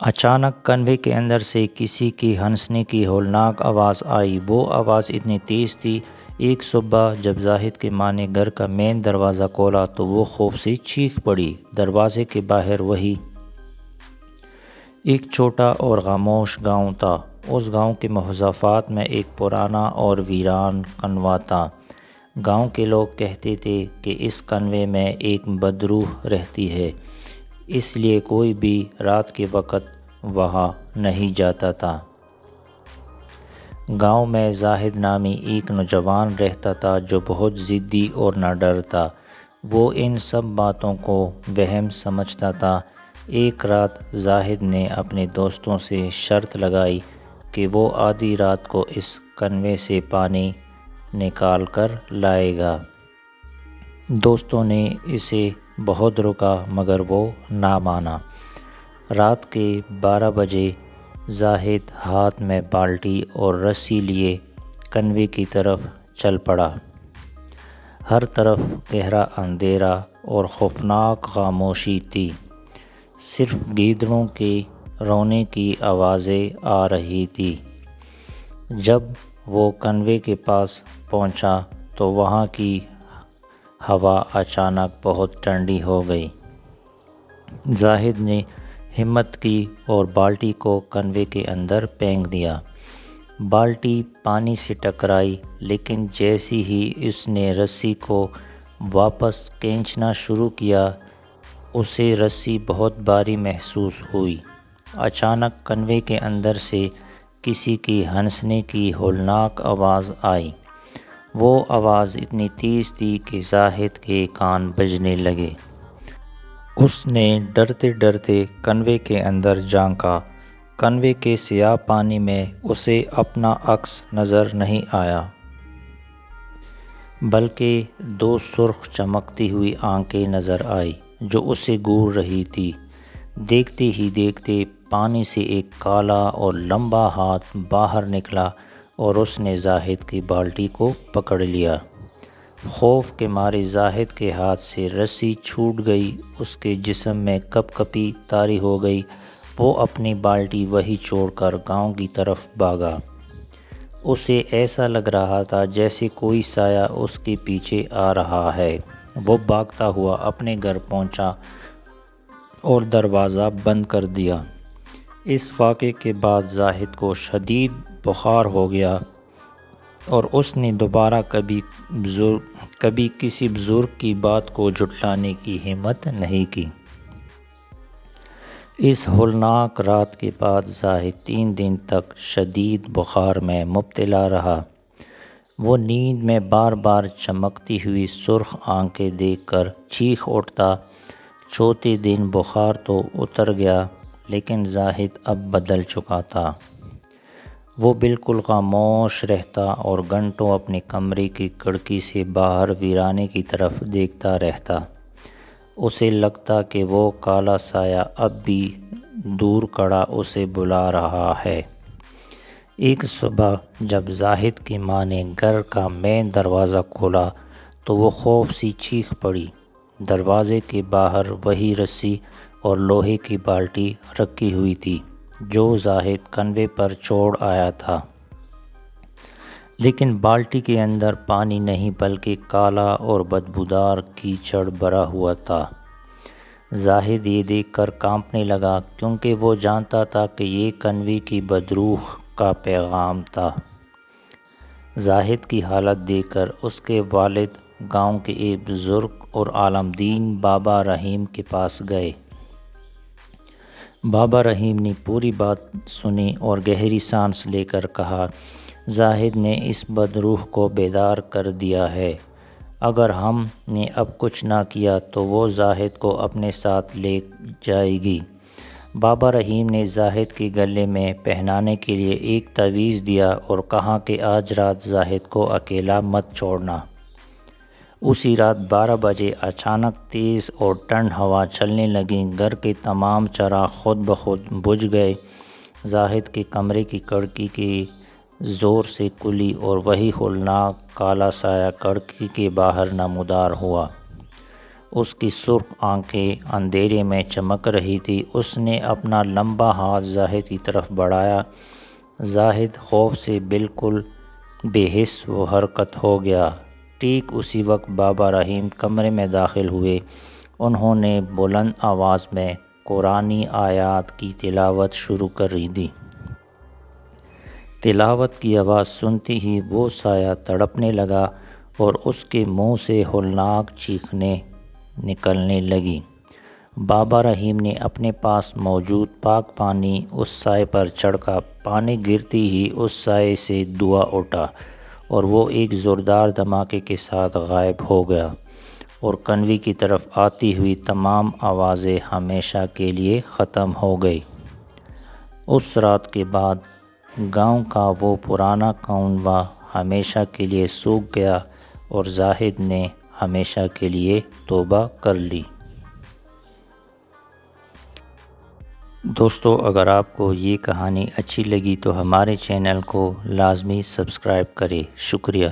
اچانک کنوے کے اندر سے کسی کی ہنسنے کی ہولناک آواز آئی۔ وہ آواز اتنی تیز تھی، ایک صبح جب زاہد کی ماں نے گھر کا مین دروازہ کھولا تو وہ خوف سے چیخ پڑی۔ دروازے کے باہر وہی ایک چھوٹا اور خاموش گاؤں تھا۔ اس گاؤں کے مضافات میں ایک پرانا اور ویران کنواں تھا۔ گاؤں کے لوگ کہتے تھے کہ اس کنویں میں ایک بدروح رہتی ہے، اس لیے کوئی بھی رات کے وقت وہاں نہیں جاتا تھا۔ گاؤں میں زاہد نامی ایک نوجوان رہتا تھا جو بہت ضدی اور ناڈر تھا۔ وہ ان سب باتوں کو وہم سمجھتا تھا۔ ایک رات زاہد نے اپنے دوستوں سے شرط لگائی کہ وہ آدھی رات کو اس کنویں سے پانی نکال کر لائے گا۔ دوستوں نے اسے بہت روکا مگر وہ نہ مانا۔ رات کے 12 بجے زاہد ہاتھ میں بالٹی اور رسی لیے کنویں کی طرف چل پڑا۔ ہر طرف گہرا اندھیرا اور خوفناک خاموشی تھی، صرف گیدڑوں کے رونے کی آوازیں آ رہی تھی۔ جب وہ کنویں کے پاس پہنچا تو وہاں کی ہوا اچانک بہت ٹھنڈی ہو گئی۔ زاہد نے ہمت کی اور بالٹی کو کنویں کے اندر پھینک دیا۔ بالٹی پانی سے ٹکرائی، لیکن جیسے ہی اس نے رسی کو واپس کھینچنا شروع کیا، اسے رسی بہت بھاری محسوس ہوئی۔ اچانک کنویں کے اندر سے کسی کی ہنسنے کی ہولناک آواز آئی۔ وہ آواز اتنی تیز تھی کہ زاہد کے کان بجنے لگے۔ اس نے ڈرتے ڈرتے کنویں کے اندر جھانکا۔ کنویں کے سیاہ پانی میں اسے اپنا عکس نظر نہیں آیا، بلکہ دو سرخ چمکتی ہوئی آنکھیں نظر آئیں جو اسے گھور رہی تھی۔ دیکھتے ہی دیکھتے پانی سے ایک کالا اور لمبا ہاتھ باہر نکلا اور اس نے زاہد کی بالٹی کو پکڑ لیا۔ خوف کے مارے زاہد کے ہاتھ سے رسی چھوٹ گئی، اس کے جسم میں کپ کپی طاری ہو گئی۔ وہ اپنی بالٹی وہیں چھوڑ کر گاؤں کی طرف بھاگا۔ اسے ایسا لگ رہا تھا جیسے کوئی سایہ اس کے پیچھے آ رہا ہے۔ وہ بھاگتا ہوا اپنے گھر پہنچا اور دروازہ بند کر دیا۔ اس واقعے کے بعد زاہد کو شدید بخار ہو گیا اور اس نے دوبارہ کبھی کسی بزرگ کی بات کو جھٹلانے کی ہمت نہیں کی۔ اس ہولناک رات کے بعد زاہد 3 دن تک شدید بخار میں مبتلا رہا۔ وہ نیند میں بار بار چمکتی ہوئی سرخ آنکھیں دیکھ کر چیخ اٹھتا۔ چوتھے دن بخار تو اتر گیا، لیکن زاہد اب بدل چکا تھا۔ وہ بالکل خاموش رہتا اور گھنٹوں اپنے کمرے کی کھڑکی سے باہر ویرانے کی طرف دیکھتا رہتا۔ اسے لگتا کہ وہ کالا سایہ اب بھی دور کھڑا اسے بلا رہا ہے۔ ایک صبح جب زاہد کی ماں نے گھر کا مین دروازہ کھولا تو وہ خوف سے چیخ پڑی۔ دروازے کے باہر وہی رسی اور لوہے کی بالٹی رکھی ہوئی تھی جو زاہد کنویں پر چھوڑ آیا تھا، لیکن بالٹی کے اندر پانی نہیں بلکہ کالا اور بدبودار کیچڑ بھرا ہوا تھا۔ زاہد یہ دیکھ کر کانپنے لگا، کیونکہ وہ جانتا تھا کہ یہ کنویں کی بدروح کا پیغام تھا۔ زاہد کی حالت دیکھ کر اس کے والد گاؤں کے ایک بزرگ اور عالم دین بابا رحیم کے پاس گئے۔ بابا رحیم نے پوری بات سنی اور گہری سانس لے کر کہا، زاہد نے اس بدروح کو بیدار کر دیا ہے۔ اگر ہم نے اب کچھ نہ کیا تو وہ زاہد کو اپنے ساتھ لے جائے گی۔ بابا رحیم نے زاہد کے گلے میں پہنانے کے لیے ایک تعویذ دیا اور کہا کہ آج رات زاہد کو اکیلا مت چھوڑنا۔ اسی رات 12 بجے اچانک تیز اور ٹھنڈی ہوا چلنے لگی۔ گھر کے تمام چراغ خود بخود بجھ گئے۔ زاہد کے کمرے کی کھڑکی کی زور سے کھلی اور وہی ہولناک کالا سایہ کھڑکی کے باہر نمودار ہوا۔ اس کی سرخ آنکھیں اندھیرے میں چمک رہی تھی۔ اس نے اپنا لمبا ہاتھ زاہد کی طرف بڑھایا۔ زاہد خوف سے بالکل بے حس و حرکت ہو گیا۔ ٹھیک اسی وقت بابا رحیم کمرے میں داخل ہوئے۔ انہوں نے بلند آواز میں قرآنی آیات کی تلاوت شروع کر دی۔ تلاوت کی آواز سنتے ہی وہ سایہ تڑپنے لگا اور اس کے منہ سے ہولناک چیخنے نکلنے لگی۔ بابا رحیم نے اپنے پاس موجود پاک پانی اس سائے پر چھڑکا۔ پانی گرتے ہی اس سائے سے دھواں اٹھا اور وہ ایک زوردار دھماکے کے ساتھ غائب ہو گیا، اور کنویں کی طرف آتی ہوئی تمام آوازیں ہمیشہ کے لیے ختم ہو گئی۔ اس رات کے بعد گاؤں کا وہ پرانا کنواں ہمیشہ کے لیے سوکھ گیا اور زاہد نے ہمیشہ کے لیے توبہ کر لی۔ دوستو، اگر آپ کو یہ کہانی اچھی لگی تو ہمارے چینل کو لازمی سبسکرائب کریں۔ شکریہ۔